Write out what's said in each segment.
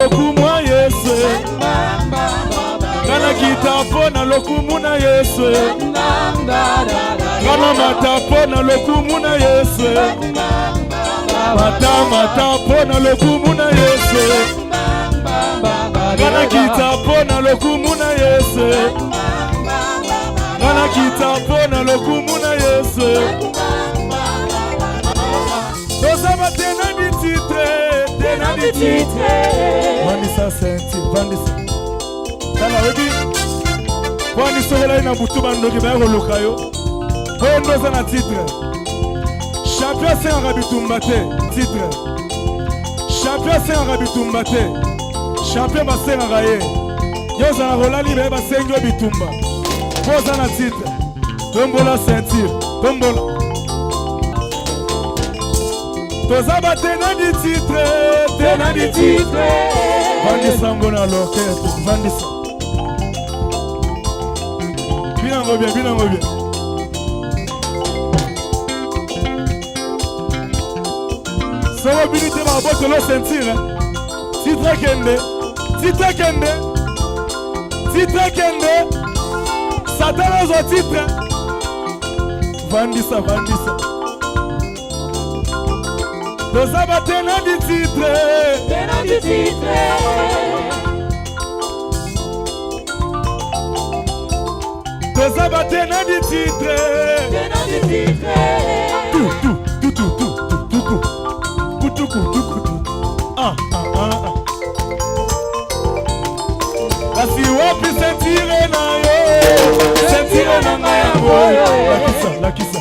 lokumwa Yesu kana kitapona lokumuna Yesu kana matapona lokumuna Yesu matapona lokumuna Yesu kana kitapona lokumuna Yesu kana kitapona lokumuna Yesu Dosaba tena di titre Vanessa senti Vanessa Tala webi Vanessa wala ina butuba ndoki baya kolukayo Bondoza na titre Champion c'est un rabitumba te titre Champion c'est un rabitumba te Champion base nga gaye Yoza na rolali baya base ngyo bitumba Boza na titre Tombola sentir Tombola Tozaba tena di titre Vandisa ngona l'orchestre Vandisa Bien revient Sera habilité ma botte le sentir Titre kende Satan aux titres Vandisa Tozaba tena di titre Tozaba tena di titre Kasi wapi sentire na yo Sentire na ngayango Lakisa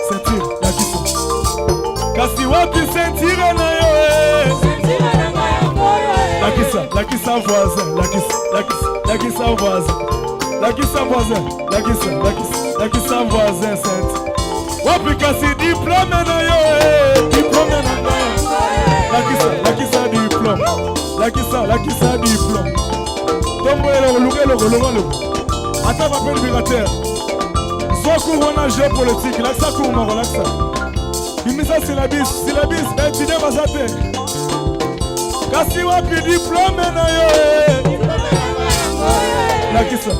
Sentire Kasi wapi sentire na yo Lakisa voisin senti Wapi kasi diplôme na yo Diplôme na ngayo Lakisa diplôme Tombo eloko Ata papel bilater Soit cours en géopolitique Lakisa cours maro lakisa Bimisa syllabis, étudier basate. Kasi wapi diplôme na yo Lakisa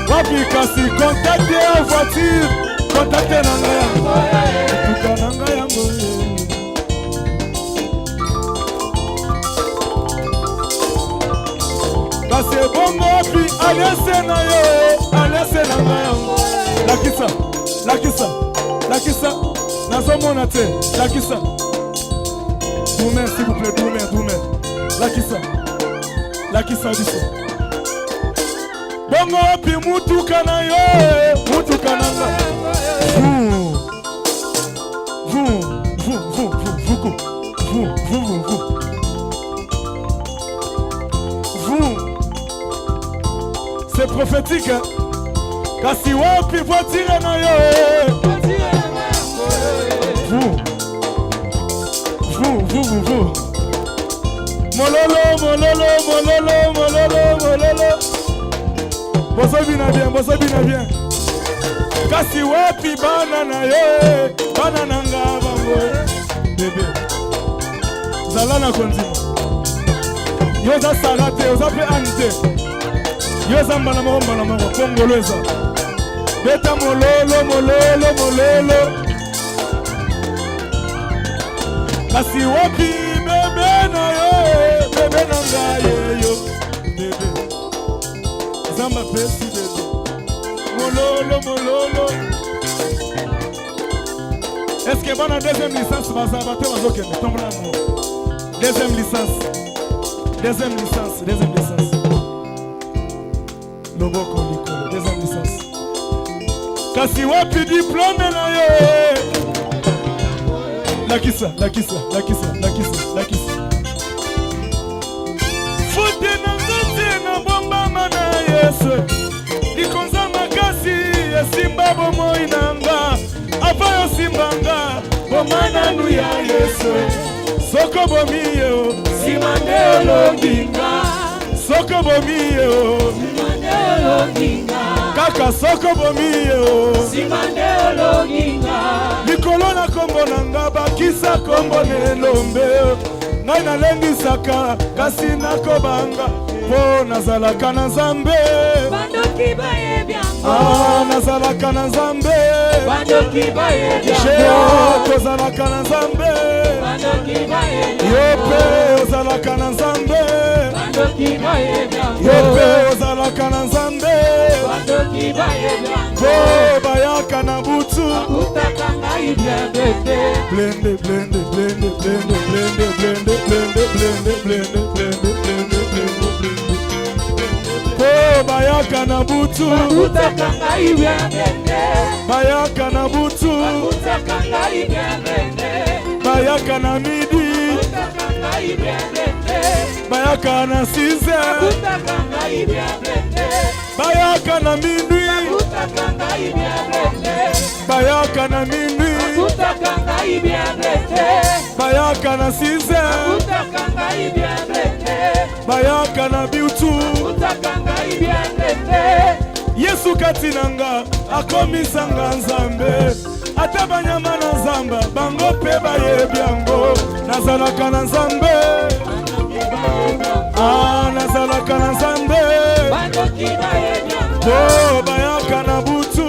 Wapi kasi contacte en voiture Contacte na ngaya Tuka na ngaya Kasi bongo wapi aliase na yo Aliase na ngaya Lakisa Nazomona te Lakisa Doumer s'il vous plaît Doumer Lakisa biso Bongo wapi mutuka na yo Mutuka na nga C'est prophétique Kasi wapi voiture na yo Vous Mololo Boso bina bien Kasi wapi bana na yo Bana nanga bango Bébé Zala na konzima Yoza sarate Yoza pe ante Yoza mbala maro Kongoleza Beta mololo Kasi wapi bebe na yo Bebe nanga yo Bebe Zamba pesi bebe Mololo Est-ce que bon a deuxième licence Baza bate bazoke me tombe la mo Deuxième licence Loboko likolo Deuxième licence Kasi wapi diplôme na yo Lakisa Fote na ngate na bomba mana Yesu Ikonza makasi Simba bomo inanga Apayo simbanga Bomana nuya Yesu Soko bomiyo Simande olonginga Soko bomiyo Simande kaka soko bomiye likolo na kombo na nga bakisa kombo nelombe ngai nalengisaka kasi nakobanga mpo nazalaka na Nzambe nazalaka na Nzambe kozalaka na Nzambe yo mpe ozalaka na Nzambe yo mpe ozalaka na Nzambe mpo bayaka na butu blende blende blende blende blende blende blende blende blende blende po bayaka na butu bayaka na butu bayaka na midi bayaka na 6h bayaka na minuit bayaka na minuit bayaka na 6h bayaka na biutu Yesu kati nanga akomisanga Nzambe ata banyama na Nzamba bango pe bayebi yango nazalaka na Nzambe nazalaka na Nzambe po bayaka na butu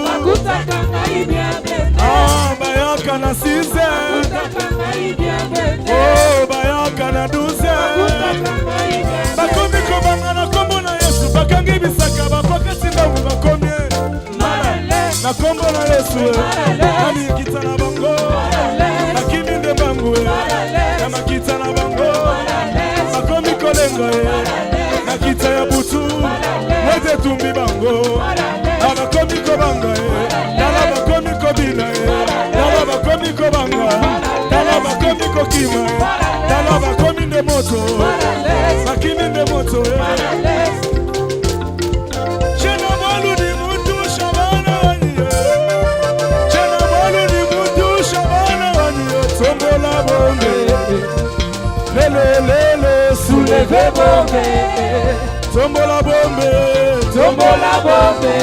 bayaka na 6h bayaka na 12h bakomi kobanga na kombo na Yesu bakangi bisaka bapakati ndambu bakomi na kombo na Yesu namikita na bango nakimi nde bangu na makita na bango bakomi kolenga nakita ya butu mwete tumbi bango bakomi kobanga dala bakomi kobina dala bakomi kobanga dala bakomi kokima dala bakomi nde moto bakimi nde moto chena malu ni mutu shabana waniye chena malu ni mutu shabana waniye tombola bombe lele lele souleve bombe tombola bombe tombola bombe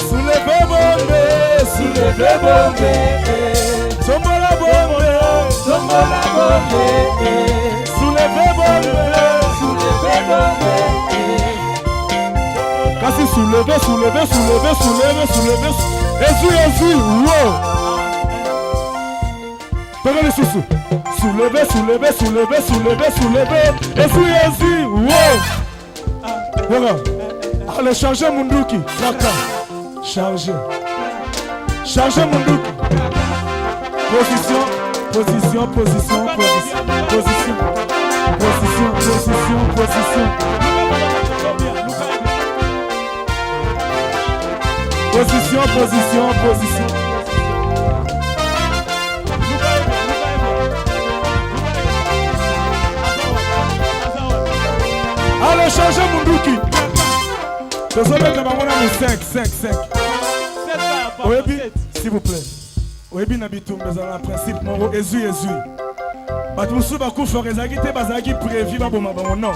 souleve bombe souleve bombe tombola bombe tombola bombe souleve bombe souleve bombe kasi souleve souleve souleve souleve souleve Jésus wow prenez les sous souleve souleve souleve souleve souleve Jésus wow voilà allez changer munduki laka charger charger munduki position position position position position position position position position position position allez changer munduki tozobenga bango na 5 oyebi s'il vous plaît oyebi na bitumba ezala na principe moko ezwi bato mosusu bakufa ezalaki te bazalaki prévu baboma bango non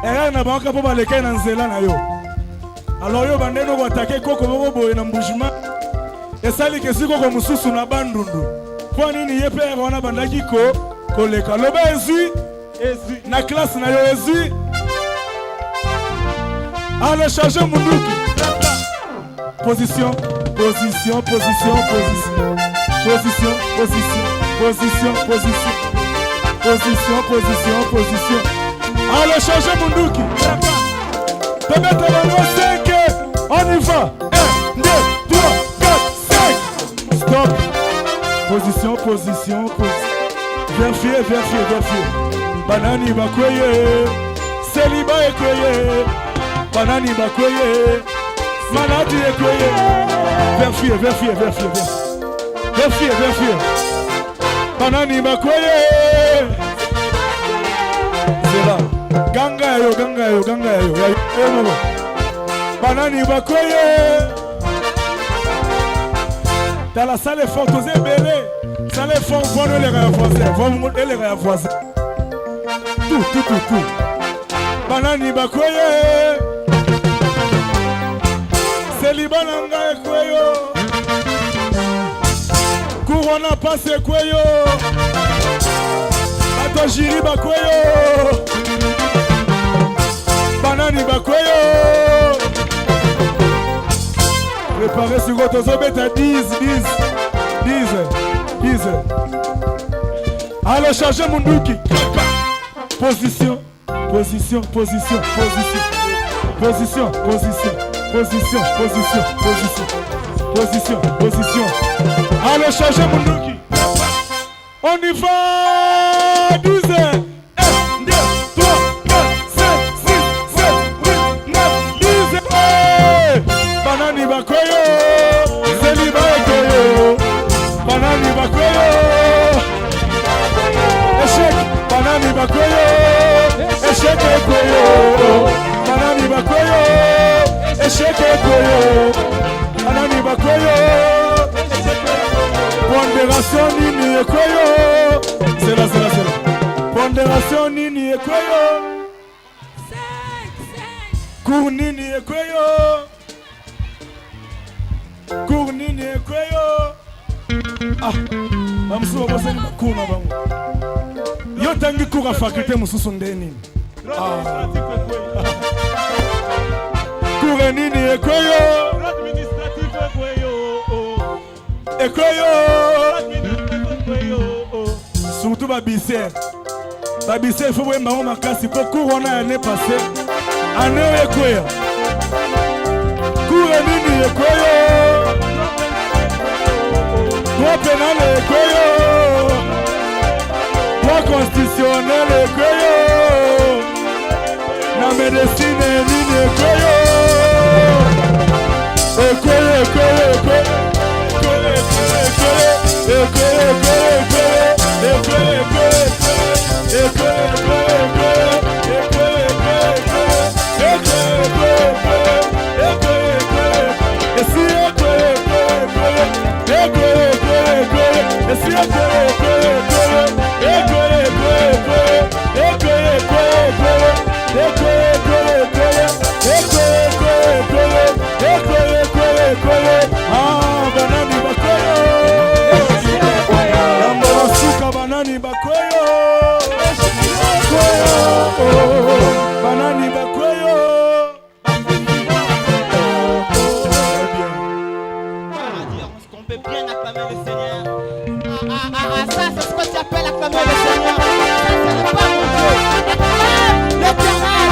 erreur na bango mpo balekai na nzela na yo alors yo bandeni okoatake koko moko boye na mbugima esaliki esi koko mosusu na bandundu mpo nini ye mpe ere wana bandaki koleka loba ezwi na classe na yo ezwi allez changer munduki position position position position position position position position position position position allez changer munduki peut-être bango 5 on y va 1 2 3 4 5 stop position position vérifier banani bakweye seliba ekweye banani bakweye maladi ekweye vérifier banani bakweye zela ganga yo banani bakweye dans la salle forte aux ébélés salle forte pour les voisins tout banani bakweye Libananga ekweyo Kurona passe ekweyo Bato jiri bakweyo Banani bakweyo Préparez sur votre zobet à 10 Allez changer Munduki Position Position Allez changer Munduki On y va 12 1, 2, 3, 4, 5, 6, 7, 8, 9, 10 Banani bakweyo Zeli bakweyo Banani bakweyo Échec Banani bakweyo Échec ekweyo Banani bakweyo Échec ekweyo Banani bakweyo Pondération nini ekweyo C'est là Pondération nini ekweyo Cours nini ekweyo Cours nini ekweyo Bamusu babosani bakuna bango Yo tangi cours à faculté mususu ndeni Cours nini ekweyo Ekweyo Surtout babisser il faut voir maman makasi pour cours on a l'année passée année ekweyo Cours nini ekweyo Droit pénal ekweyo Droit constitutionnel ekweyo Na médecine nini ekweyo Banani bakweyo Banani bakweyo Est-ce qu'on peut bien acclamer le Seigneur? Ça c'est ce que tu appelles acclamer le Seigneur. Ça c'est pas mon Dieu. L'éternel.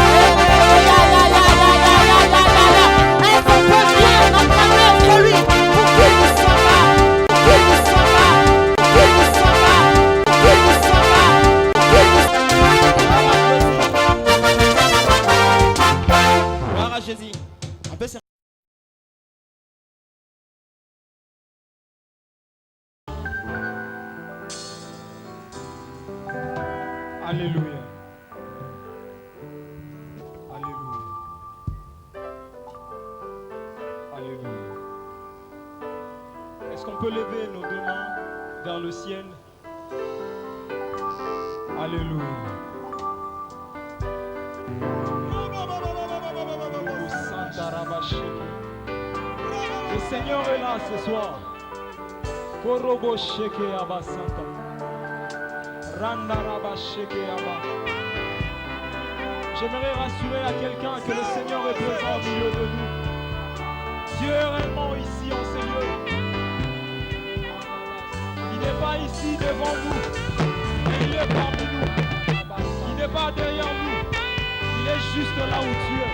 Est-ce qu'on peut bien acclamer celui pour qui nous sommes là? Jésus. On peut se... Alléluia. Alléluia. Alléluia. Est-ce qu'on peut lever nos deux mains vers le ciel? Alléluia. Le Seigneur est là ce soir. Korobo sheke abasanta. Randa raba sheke aba. J'aimerais rassurer à quelqu'un que le Seigneur est présent au milieu de nous. Dieu est réellement ici en ces lieux. Il n'est pas ici devant nous, mais il est parmi nous. Il n'est pas derrière nous, il est juste là où tu es.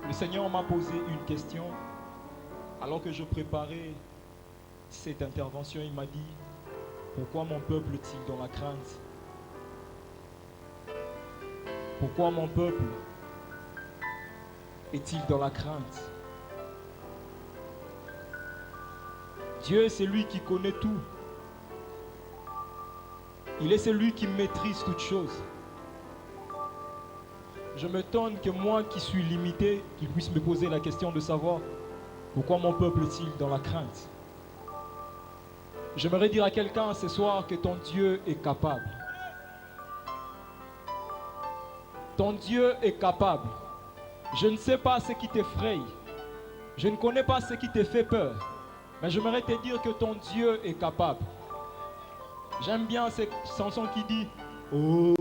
Le Seigneur m'a posé une question alors que je préparais cette intervention. Il m'a dit: pourquoi mon peuple est-il dans la crainte? Pourquoi mon peuple est-il dans la crainte? Dieu est celui qui connaît tout. Il est celui qui maîtrise toutes choses. Je m'étonne que moi qui suis limité, qu'il puisse me poser la question de savoir pourquoi mon peuple est-il dans la crainte. J'aimerais dire à quelqu'un ce soir que ton Dieu est capable. Ton Dieu est capable. Je ne sais pas ce qui t'effraie. Je ne connais pas ce qui te fait peur. Mais j'aimerais te dire que ton Dieu est capable. J'aime bien cette chanson qui dit oh,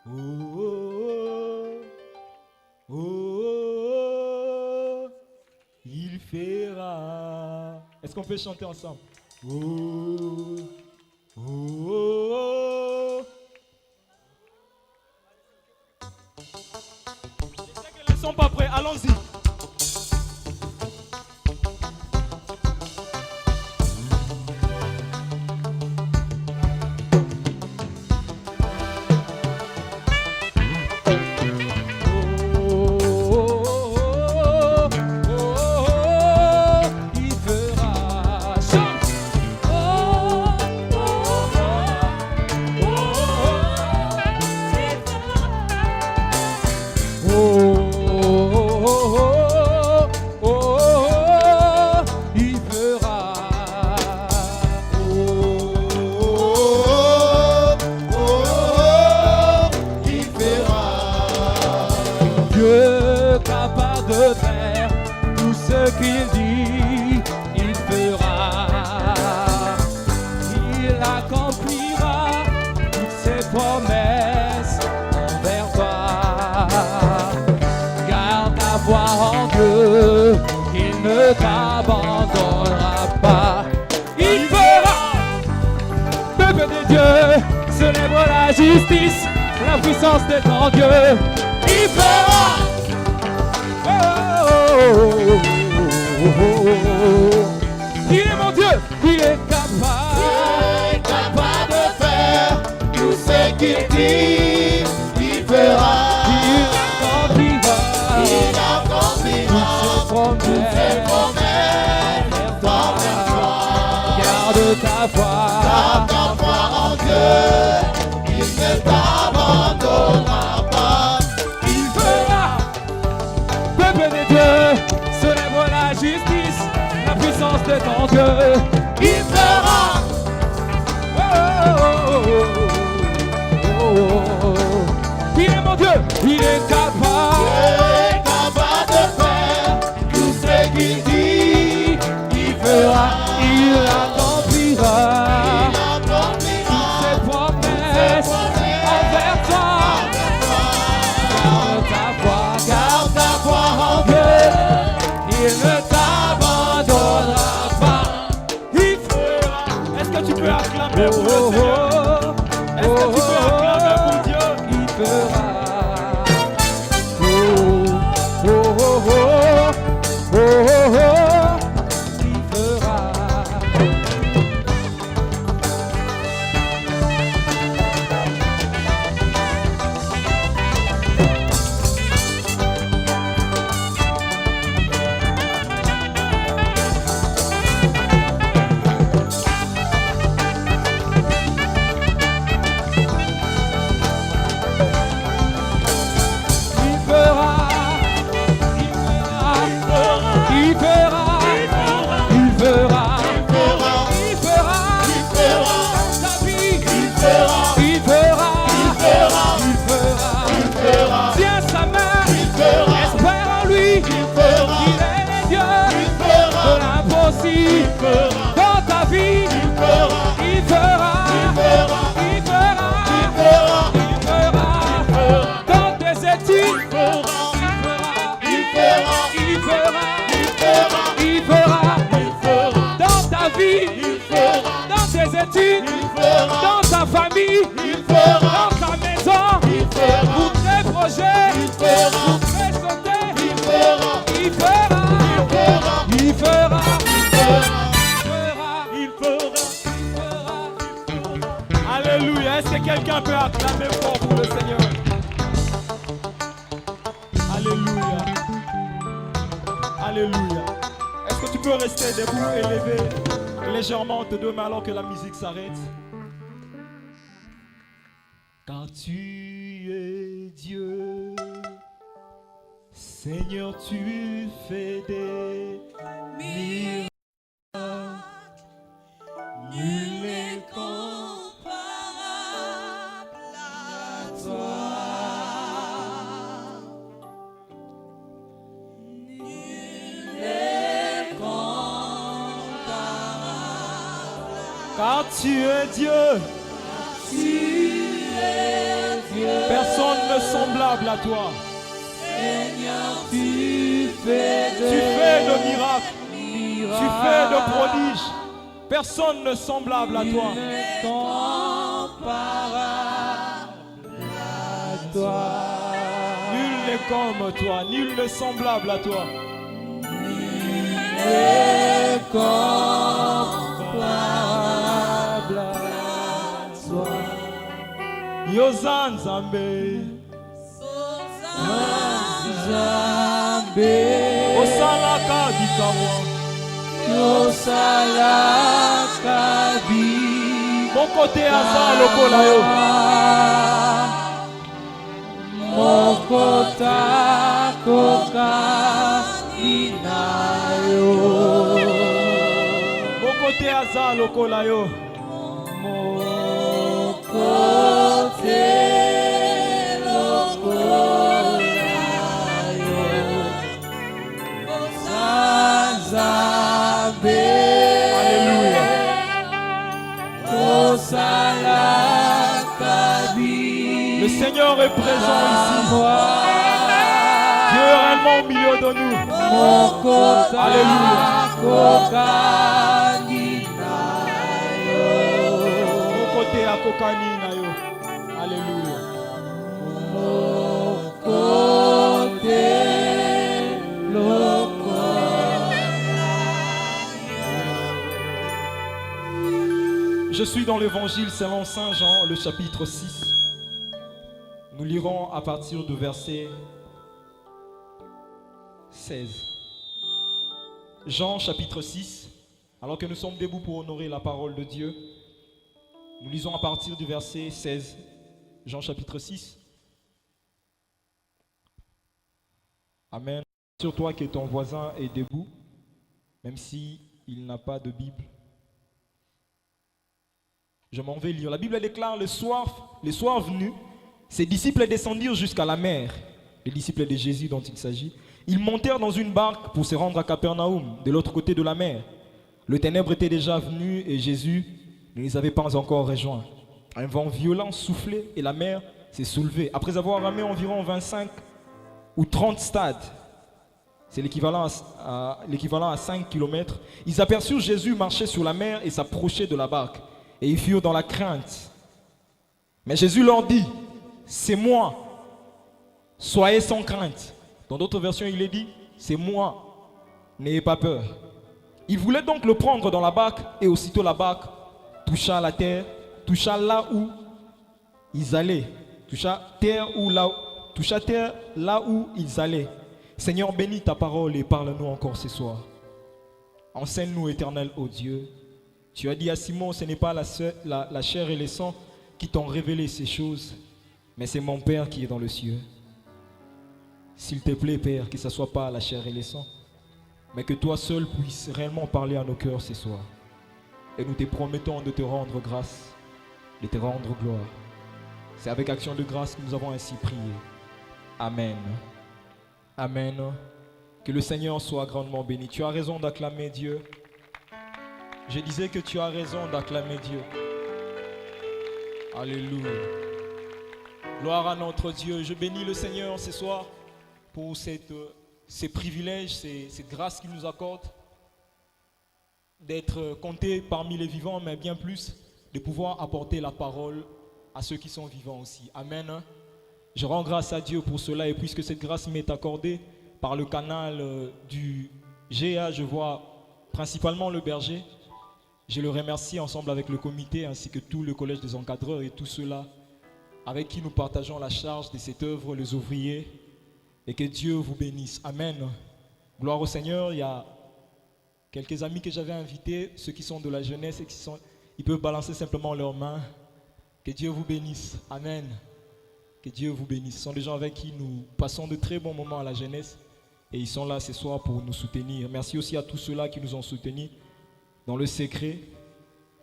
oh, oh, oh, il fera. Est-ce qu'on peut chanter ensemble? Oh, oh, oh. Je sais qu'ils ne sont pas prêts, allons-y. Justice, la puissance de ton Dieu, il fera. Il est mon Dieu, il est capable de faire tout ce qu'il dit, il fera. Il accomplira toutes ses promesses. Garde ta foi en Dieu. Ne t'abandonnera pas. Il fera. Peuple de Dieu, célèbre la justice, la puissance de ton Dieu. Il fera. Il est mon Dieu, il est capable de faire tout ce qu'il dit. Il fera, il accomplira. Il ne t'abandonnera pas. Il fera. Est-ce que tu peux acclamer pour le Seigneur? Est-ce que tu peux acclamer pour Dieu? Il fera. Il fera. Dans ta vie, il fera, il fera, il fera, il fera, dans tes études, il fera, il fera, il fera, dans ta vie, dans tes études, dans ta famille, dans ta maison, pour tes projets, pour tes santé, il fera, il fera, il fera. Alléluia. Est-ce que quelqu'un peut acclamer fort pour le Seigneur? Alléluia. Alléluia. Est-ce que tu peux rester debout et lever légèrement tes deux mains alors que la musique s'arrête? Car tu es Dieu. Seigneur, tu fais des miracles. Nul n'est comparable à toi. Nul n'est comparable. Car tu es Dieu. Tu es Dieu. Personne ne semblable à toi. Seigneur, tu fais Tu fais de miracles. Tu fais de prodiges. Personne ne semblable à toi. Comparable à toi. Nul n'est comme toi. Nul n'est semblable à toi. Est comparable à toi. Yozan Zambé. Nzambe Osalaka Bikawa. yosalaka Mon côté Asa lokola yo. mokota koka inayo. Mon côté Asa lokola yo. Mokote lokolayo. Nzambe Alléluia. yosalaka Le Seigneur est présent ici. Dieu est réellement au milieu de nous. Alléluia. Mon côté à Kokani na yo. Alléluia. Je suis dans l'évangile selon Saint Jean, le chapitre 6. Nous lirons à partir du verset 16. Jean chapitre 6. Alors que nous sommes debout pour honorer la parole de Dieu, nous lisons à partir du verset 16. Jean chapitre 6. Amen. Sur toi que ton voisin est debout, même si il n'a pas de Bible. Je m'en vais lire. La Bible déclare le soir venu, ses disciples descendirent jusqu'à la mer, les disciples de Jésus dont il s'agit. Ils montèrent dans une barque pour se rendre à Capernaum, de l'autre côté de la mer. Le ténèbre était déjà venu et Jésus ne les avait pas encore rejoints. Un vent violent soufflait et la mer s'est soulevée. Après avoir ramé environ 25 ou 30 stades, c'est l'équivalent à 5 km, ils aperçurent Jésus marcher sur la mer et s'approcher de la barque. Et ils furent dans la crainte. Mais Jésus leur dit, c'est moi, soyez sans crainte. Dans d'autres versions, il est dit, c'est moi, n'ayez pas peur. Ils voulaient donc le prendre dans la barque et aussitôt la barque toucha la terre, toucha là où ils allaient, toucha terre là où ils allaient. Seigneur, bénis ta parole et parle-nous encore ce soir. Enseigne-nous, éternel, ô Dieu. Tu as dit à Simon, ce n'est pas la chair et le sang qui t'ont révélé ces choses, mais c'est mon Père qui est dans le ciel. S'il te plaît, Père, que ce ne soit pas la chair et le sang, mais que toi seul puisses réellement parler à nos cœurs ce soir. Et nous te promettons de te rendre grâce, de te rendre gloire. C'est avec action de grâce que nous avons ainsi prié. Amen. Amen. Que le Seigneur soit grandement béni. Tu as raison d'acclamer Dieu. Je disais que tu as raison d'acclamer Dieu. Alléluia. Gloire à notre Dieu. Je bénis le Seigneur ce soir pour ces privilèges, ces grâces qu'il nous accorde d'être comptés parmi les vivants, mais bien plus de pouvoir apporter la parole à ceux qui sont vivants aussi. Amen. Je rends grâce à Dieu pour cela et puisque cette grâce m'est accordée par le canal du GA, je vois principalement le berger. Je le remercie ensemble avec le comité ainsi que tout le collège des encadreurs et tous ceux-là avec qui nous partageons la charge de cette œuvre, les ouvriers, et que Dieu vous bénisse. Amen. Gloire au Seigneur. Il y a quelques amis que j'avais invités, ceux qui sont de la jeunesse et ils peuvent balancer simplement leurs mains. Que Dieu vous bénisse. Amen. Que Dieu vous bénisse. Ce sont des gens avec qui nous passons de très bons moments à la jeunesse. Et ils sont là ce soir pour nous soutenir. Merci aussi à tous ceux-là qui nous ont soutenus dans le secret,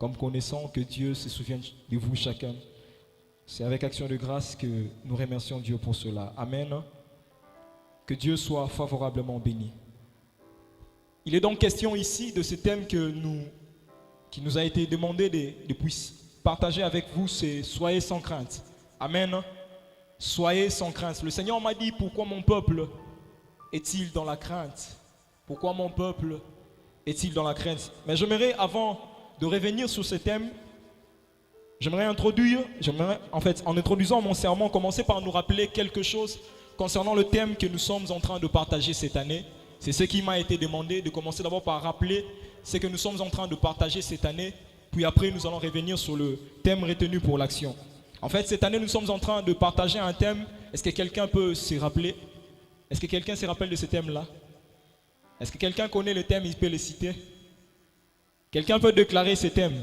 comme connaissant que Dieu se souvient de vous chacun. C'est avec action de grâce que nous remercions Dieu pour cela. Amen. Que Dieu soit favorablement béni. Il est donc question ici de ce thème qui nous a été demandé de partager avec vous, c'est « Soyez sans crainte ». Amen. Soyez sans crainte. Le Seigneur m'a dit, pourquoi mon peuple est-il dans la crainte? Pourquoi mon peuple est-il dans la crainte? Mais j'aimerais, avant de revenir sur ce thème, en introduisant mon sermon, commencer par nous rappeler quelque chose concernant le thème que nous sommes en train de partager cette année. C'est ce qui m'a été demandé, de commencer d'abord par rappeler ce que nous sommes en train de partager cette année, puis après nous allons revenir sur le thème retenu pour l'action. En fait, cette année, nous sommes en train de partager un thème. Est-ce que quelqu'un peut se rappeler? Est-ce que quelqu'un se rappelle de ce thème-là? Est-ce que quelqu'un connaît le thème, il peut le citer? Quelqu'un peut déclarer ce thème?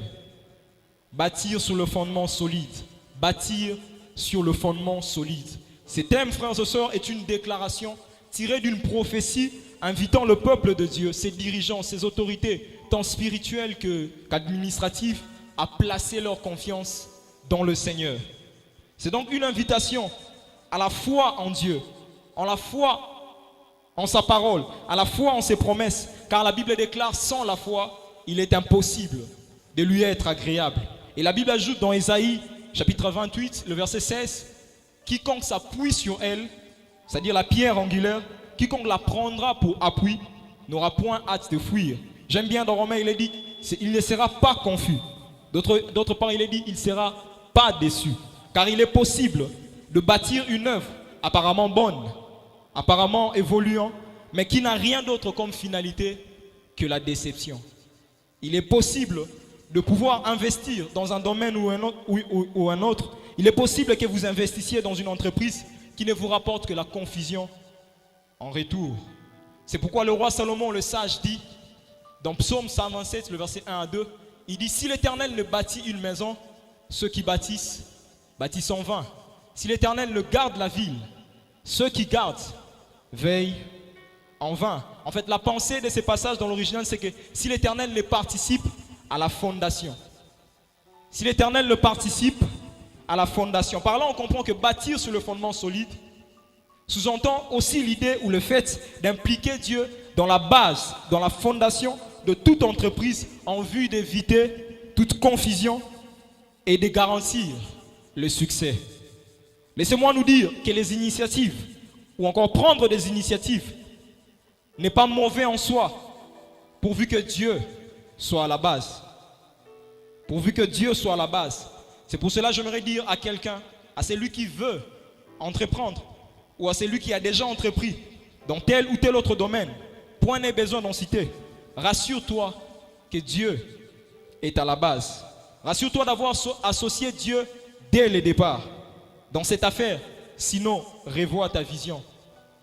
Bâtir sur le fondement solide. Bâtir sur le fondement solide. Ce thème, frères et sœurs, est une déclaration tirée d'une prophétie invitant le peuple de Dieu, ses dirigeants, ses autorités, tant spirituelles qu'administratives, à placer leur confiance dans le Seigneur. C'est donc une invitation à la foi en Dieu, à la foi en sa parole, à la foi en ses promesses, car la Bible déclare, sans la foi, il est impossible de lui être agréable. Et la Bible ajoute dans Ésaïe, chapitre 28, le verset 16, quiconque s'appuie sur elle, c'est-à-dire la pierre angulaire, quiconque la prendra pour appui, n'aura point hâte de fuir. J'aime bien dans Romains, il est dit, il ne sera pas confus. D'autre part, il est dit, il ne sera pas déçu. Car il est possible de bâtir une œuvre apparemment bonne, apparemment évoluant, mais qui n'a rien d'autre comme finalité que la déception. Il est possible de pouvoir investir dans un domaine ou un autre. Il est possible que vous investissiez dans une entreprise qui ne vous rapporte que la confusion en retour. C'est pourquoi le roi Salomon, le sage, dit dans Psaume 127, le verset 1 à 2, il dit, si l'Éternel ne bâtit une maison, ceux qui bâtissent, bâtissent en vain. Si l'Éternel ne garde la ville, ceux qui gardent, veillent en vain. En fait, la pensée de ces passages dans l'original, c'est que si l'Éternel ne participe à la fondation, si l'Éternel ne participe à la fondation. Par là, on comprend que bâtir sur le fondement solide sous-entend aussi l'idée ou le fait d'impliquer Dieu dans la base, dans la fondation de toute entreprise en vue d'éviter toute confusion et de garantir le succès. Laissez-moi nous dire que les initiatives, ou encore prendre des initiatives, n'est pas mauvais en soi, pourvu que Dieu soit à la base. Pourvu que Dieu soit à la base. C'est pour cela que j'aimerais dire à quelqu'un, à celui qui veut entreprendre, ou à celui qui a déjà entrepris dans tel ou tel autre domaine, point n'est besoin d'en citer. Rassure-toi que Dieu est à la base. Rassure-toi d'avoir associé Dieu dès le départ dans cette affaire. Sinon, revois ta vision.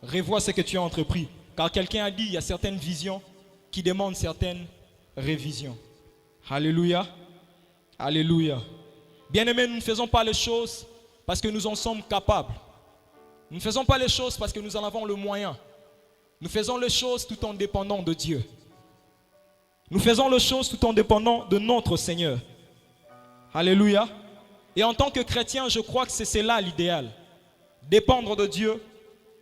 Revois ce que tu as entrepris. Car quelqu'un a dit, il y a certaines visions qui demandent certaines révisions. Alléluia. Alléluia. Bien-aimés, nous ne faisons pas les choses parce que nous en sommes capables. Nous ne faisons pas les choses parce que nous en avons le moyen. Nous faisons les choses tout en dépendant de Dieu. Nous faisons les choses tout en dépendant de notre Seigneur. Alléluia. Et en tant que chrétien, je crois que c'est cela l'idéal. Dépendre de Dieu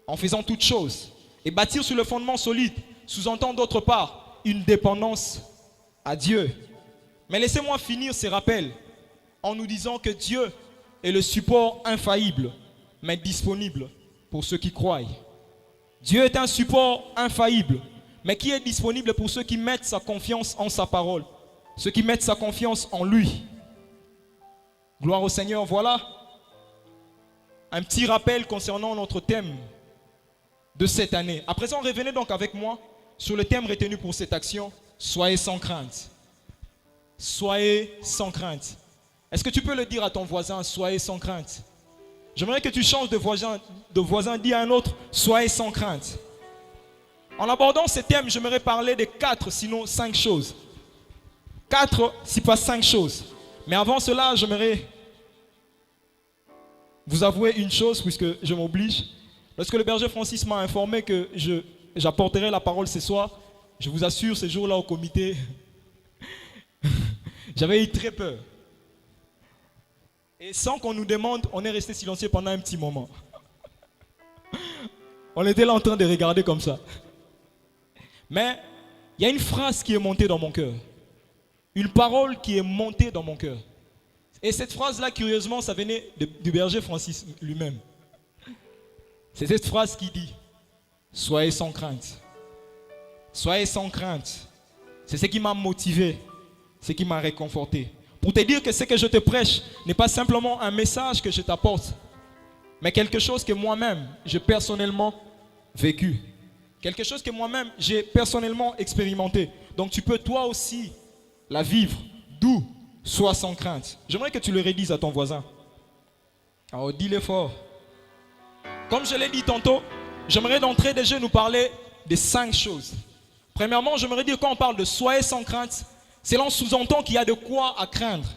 en faisant toutes choses. Et bâtir sur le fondement solide sous-entend d'autre part une dépendance à Dieu. Mais laissez-moi finir ces rappels en nous disant que Dieu est le support infaillible, mais disponible pour ceux qui croient. Dieu est un support infaillible, mais qui est disponible pour ceux qui mettent sa confiance en sa parole, ceux qui mettent sa confiance en lui. Gloire au Seigneur. Voilà un petit rappel concernant notre thème de cette année. À présent, revenez donc avec moi sur le thème retenu pour cette action. Soyez sans crainte. Soyez sans crainte. Est-ce que tu peux le dire à ton voisin, soyez sans crainte? J'aimerais que tu changes de voisin, dis à un autre, soyez sans crainte. En abordant ce thème, j'aimerais parler de 4, sinon 5 choses. 4, si pas 5 choses. Mais avant cela, j'aimerais vous avouer une chose, puisque je m'oblige. Lorsque le berger Francis m'a informé que j'apporterai la parole ce soir, je vous assure, ce jour-là au comité, j'avais eu très peur. Et sans qu'on nous demande, on est resté silencieux pendant un petit moment. On était là en train de regarder comme ça. Mais il y a une phrase qui est montée dans mon cœur. Une parole qui est montée dans mon cœur. Et cette phrase-là, curieusement, ça venait du berger Francis lui-même. C'est cette phrase qui dit « Soyez sans crainte ». Soyez sans crainte. C'est ce qui m'a motivé, ce qui m'a réconforté. Pour te dire que ce que je te prêche n'est pas simplement un message que je t'apporte, mais quelque chose que moi-même, j'ai personnellement vécu. Quelque chose que moi-même, j'ai personnellement expérimenté. Donc tu peux toi aussi la vivre. D'où sois sans crainte. J'aimerais que tu le redises à ton voisin. Alors dis-le fort. Comme je l'ai dit tantôt, j'aimerais d'entrée de jeu nous parler de 5 choses. Premièrement, j'aimerais dire quand on parle de soyez sans crainte, cela sous-entend qu'il y a de quoi à craindre.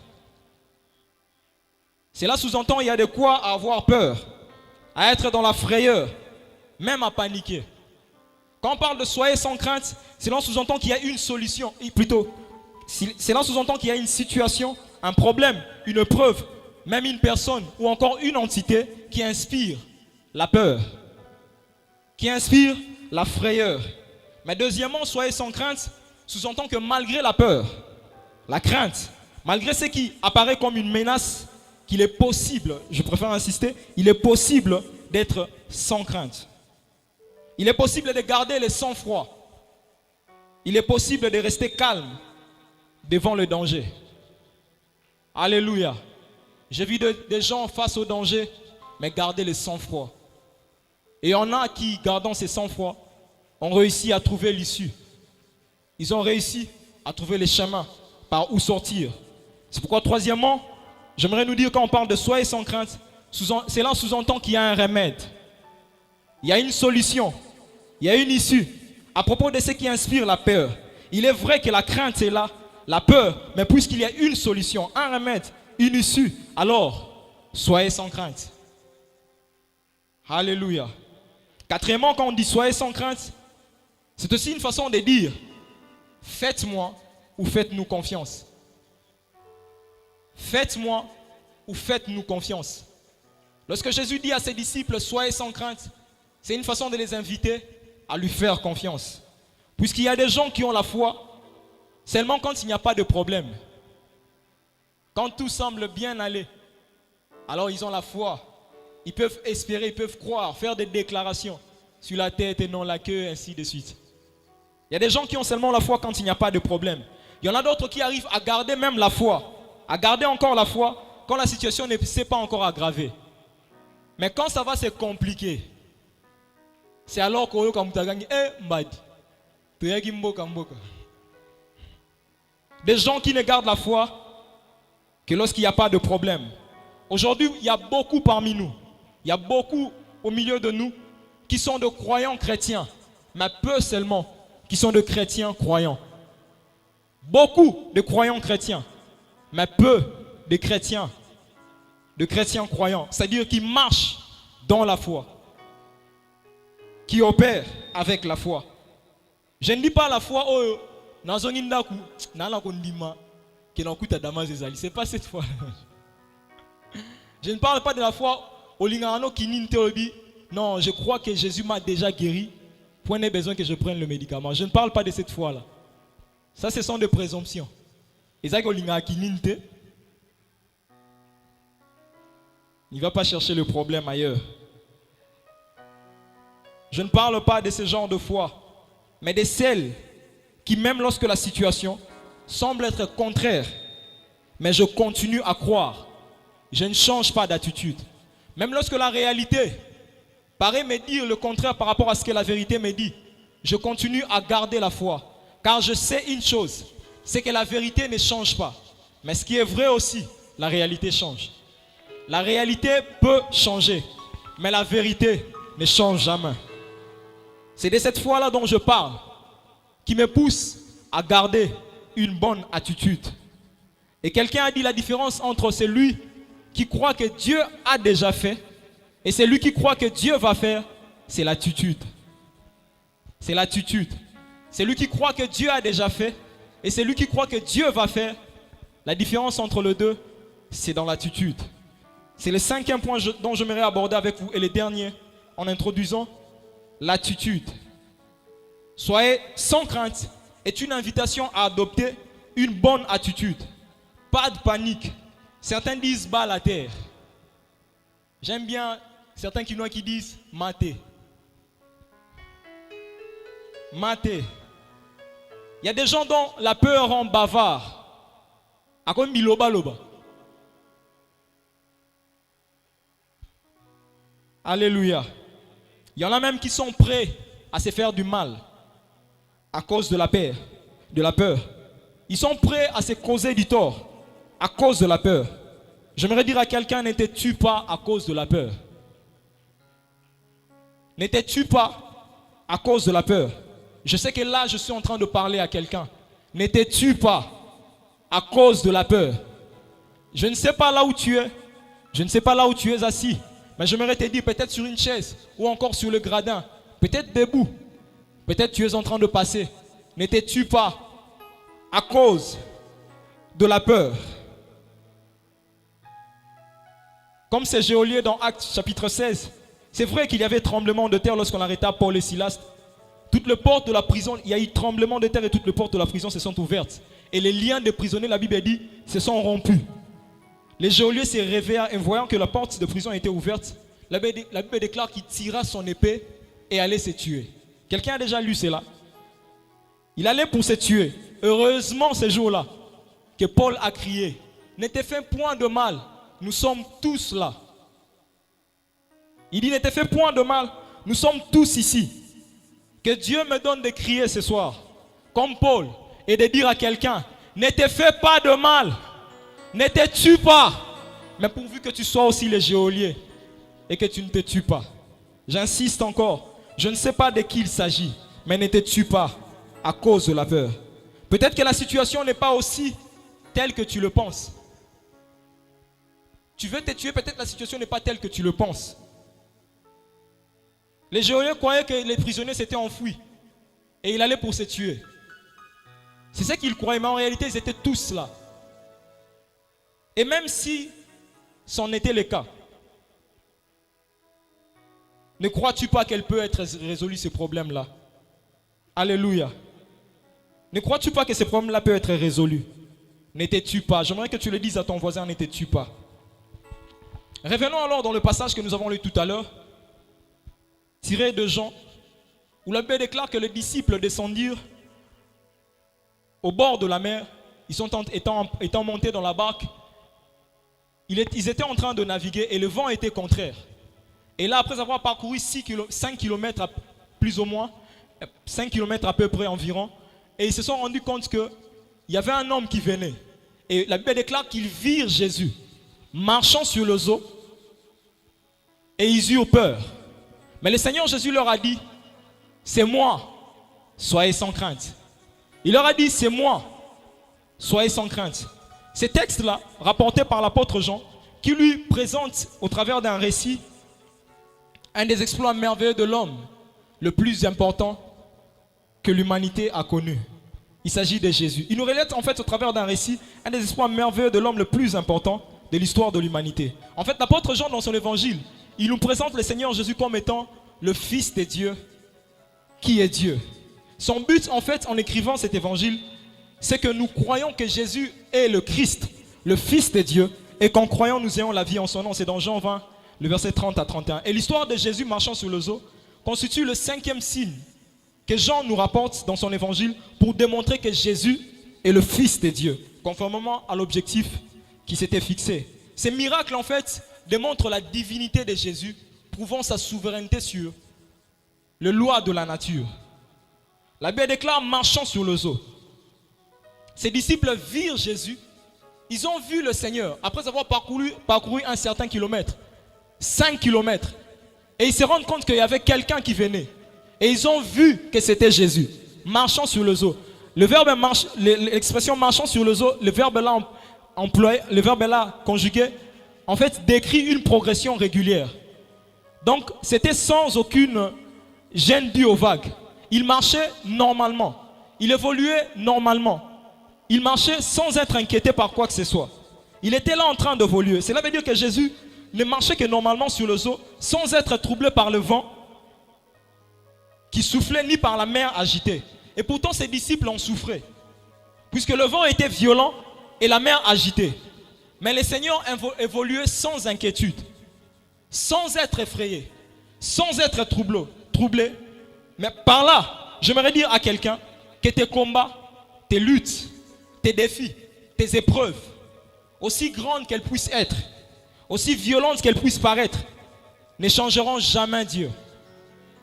Cela sous-entend qu'il y a de quoi à avoir peur, à être dans la frayeur, même à paniquer. Quand on parle de soyez sans crainte, cela sous-entend qu'il y a une solution, plutôt, cela sous-entend qu'il y a une situation, un problème, une preuve, même une personne ou encore une entité qui inspire la peur, qui inspire la frayeur. Mais deuxièmement, soyez sans crainte, sous-entend que malgré la peur, la crainte, malgré ce qui apparaît comme une menace, qu'il est possible, je préfère insister, il est possible d'être sans crainte. Il est possible de garder le sang-froid. Il est possible de rester calme devant le danger. Alléluia. J'ai vu des gens face au danger, mais garder le sang-froid. Et il y en a qui, gardant ce sang-froid, ont réussi à trouver l'issue. Ils ont réussi à trouver les chemins par où sortir. C'est pourquoi, troisièmement, j'aimerais nous dire quand on parle de soyez sans crainte, cela sous-entend qu'il y a un remède. Il y a une solution. Il y a une issue. À propos de ce qui inspire la peur. Il est vrai que la crainte est là, la peur, mais puisqu'il y a une solution, un remède, une issue, alors, soyez sans crainte. Alléluia. Quatrièmement, quand on dit soyez sans crainte, c'est aussi une façon de dire faites-moi ou faites-nous confiance. Faites-moi ou faites-nous confiance. Lorsque Jésus dit à ses disciples soyez sans crainte, c'est une façon de les inviter à lui faire confiance. Puisqu'il y a des gens qui ont la foi seulement quand il n'y a pas de problème. Quand tout semble bien aller, alors ils ont la foi. Ils peuvent espérer, ils peuvent croire, faire des déclarations sur la tête et non la queue, ainsi de suite. Il y a des gens qui ont seulement la foi quand il n'y a pas de problème. Il y en a d'autres qui arrivent à garder même la foi, à garder encore la foi quand la situation ne s'est pas encore aggravée. Mais quand ça va se compliquer, c'est alors qu'on des gens qui ne gardent la foi que lorsqu'il n'y a pas de problème. Aujourd'hui, il y a beaucoup parmi nous, il y a beaucoup au milieu de nous qui sont de croyants chrétiens, mais peu seulement qui sont de chrétiens croyants. Beaucoup de croyants chrétiens, mais peu de chrétiens croyants. C'est-à-dire qui marchent dans la foi, qui opèrent avec la foi. Je ne dis pas la foi, oh, c'est pas cette foi. Je ne parle pas de la foi au Lingano qui n'interrobit. Non, je crois que Jésus m'a déjà guéri. Point n'est besoin que je prenne le médicament. Je ne parle pas de cette foi-là. Ça, ce sont des présomptions. Et ça, il ne va pas chercher le problème ailleurs. Je ne parle pas de ce genre de foi, mais de celles qui, même lorsque la situation semble être contraire, mais je continue à croire. Je ne change pas d'attitude. Même lorsque la réalité paraît me dire le contraire par rapport à ce que la vérité me dit, je continue à garder la foi. Car je sais une chose, c'est que la vérité ne change pas. Mais ce qui est vrai aussi, la réalité change. La réalité peut changer, mais la vérité ne change jamais. C'est de cette foi-là dont je parle, qui me pousse à garder une bonne attitude. Et quelqu'un a dit la différence entre celui qui croit que Dieu a déjà fait et celui qui croit que Dieu va faire, c'est l'attitude. C'est l'attitude. Celui qui croit que Dieu a déjà fait et celui qui croit que Dieu va faire, la différence entre les deux, c'est dans l'attitude. C'est le 5e point dont j'aimerais aborder avec vous et le dernier en introduisant l'attitude. Soyez sans crainte est une invitation à adopter une bonne attitude. Pas de panique. Certains disent bas la terre. J'aime bien certains Quinois qui disent maté. Maté. Il y a des gens dont la peur rend bavard. À quoi miloba loba. Alléluia. Il y en a même qui sont prêts à se faire du mal à cause de la peur. Ils sont prêts à se causer du tort à cause de la peur. J'aimerais dire à quelqu'un, ne te tue pas à cause de la peur. Ne te tue pas à cause de la peur. Je sais que là, je suis en train de parler à quelqu'un. Ne te tue pas à cause de la peur. Je ne sais pas là où tu es. Je ne sais pas là où tu es assis. Mais j'aimerais te dire, peut-être sur une chaise ou encore sur le gradin. Peut-être debout. Peut-être tu es en train de passer. Ne te tue pas à cause de la peur. Comme c'est géolier dans Actes chapitre 16. C'est vrai qu'il y avait tremblement de terre lorsqu'on arrêta Paul et Silas. Toutes les portes de la prison, il y a eu tremblement de terre et toutes les portes de la prison se sont ouvertes. Et les liens des prisonniers, la Bible dit, se sont rompus. Les geôliers se réveillèrent et voyant que la porte de prison était ouverte, la Bible déclare qu'il tira son épée et allait se tuer. Quelqu'un a déjà lu cela? Il allait pour se tuer. Heureusement ce jour-là que Paul a crié, ne te fais point de mal, nous sommes tous là. Il dit, ne te fais point de mal, nous sommes tous ici. Que Dieu me donne de crier ce soir, comme Paul, et de dire à quelqu'un, ne te fais pas de mal, ne te tue pas, mais pourvu que tu sois aussi le geôlier et que tu ne te tues pas. J'insiste encore, je ne sais pas de qui il s'agit, mais ne te tue pas à cause de la peur. Peut-être que la situation n'est pas aussi telle que tu le penses. Tu veux te tuer, peut-être la situation n'est pas telle que tu le penses. Les geôliers croyaient que les prisonniers s'étaient enfouis et il allait pour se tuer. C'est ce qu'ils croyaient, mais en réalité ils étaient tous là. Et même si c'en était le cas, ne crois-tu pas qu'elle peut être résolue, ce problème-là? Alléluia. Ne crois-tu pas que ce problème-là peut être résolu? Ne te tue pas. J'aimerais que tu le dises à ton voisin, ne te tue pas. Revenons alors dans le passage que nous avons lu tout à l'heure, tiré de Jean, où la Bible déclare que les disciples descendirent au bord de la mer. Étant montés dans la barque, ils étaient en train de naviguer et le vent était contraire. Et là, après avoir parcouru 5 km plus ou moins, 5 km à peu près environ, et ils se sont rendus compte qu'il y avait un homme qui venait. Et la Bible déclare qu'ils virent Jésus marchant sur les eaux et ils eurent peur. Mais le Seigneur Jésus leur a dit, c'est moi, soyez sans crainte. Il leur a dit, c'est moi, soyez sans crainte. Ce texte-là, rapporté par l'apôtre Jean, qui lui présente au travers d'un récit un des exploits merveilleux de l'homme, le plus important que l'humanité a connu. Il s'agit de Jésus. Il nous relate en fait au travers d'un récit un des exploits merveilleux de l'homme le plus important de l'histoire de l'humanité. En fait, l'apôtre Jean, dans son évangile, il nous présente le Seigneur Jésus comme étant le Fils de Dieu, qui est Dieu. Son but, en fait, en écrivant cet évangile, c'est que nous croyons que Jésus est le Christ, le Fils de Dieu, et qu'en croyant, nous ayons la vie en son nom. C'est dans Jean 20, le verset 30 à 31. Et l'histoire de Jésus marchant sur les eaux constitue le 5e signe que Jean nous rapporte dans son évangile pour démontrer que Jésus est le Fils de Dieu, conformément à l'objectif qui s'était fixé. Ces miracles, en fait, démontrent la divinité de Jésus, prouvant sa souveraineté sur les lois de la nature. La Bible déclare marchant sur les eaux. Ses disciples virent Jésus. Ils ont vu le Seigneur après avoir parcouru un certain kilomètre, 5 kilomètres. Et ils se rendent compte qu'il y avait quelqu'un qui venait. Et ils ont vu que c'était Jésus, marchant sur les eaux. Le verbe l'expression marchant sur les eaux, le verbe là employé, le verbe là conjugué, en fait, décrit une progression régulière. Donc, c'était sans aucune gêne due aux vagues. Il marchait normalement. Il évoluait normalement. Il marchait sans être inquiété par quoi que ce soit. Il était là en train d'évoluer. Cela veut dire que Jésus ne marchait que normalement sur les eaux, sans être troublé par le vent qui soufflait, ni par la mer agitée. Et pourtant, ses disciples en souffraient, puisque le vent était violent et la mer agitée. Mais le Seigneur évoluait sans inquiétude, sans être effrayé, sans être troublé. Mais par là, j'aimerais dire à quelqu'un que tes combats, tes luttes, tes défis, tes épreuves, aussi grandes qu'elles puissent être, aussi violentes qu'elles puissent paraître, ne changeront jamais Dieu.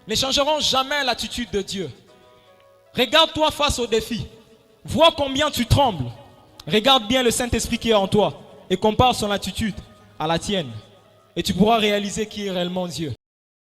Ne changeront jamais l'attitude de Dieu. Regarde-toi face aux défis. Vois combien tu trembles. Regarde bien le Saint-Esprit qui est en toi et compare son attitude à la tienne. Et tu pourras réaliser qui est réellement Dieu.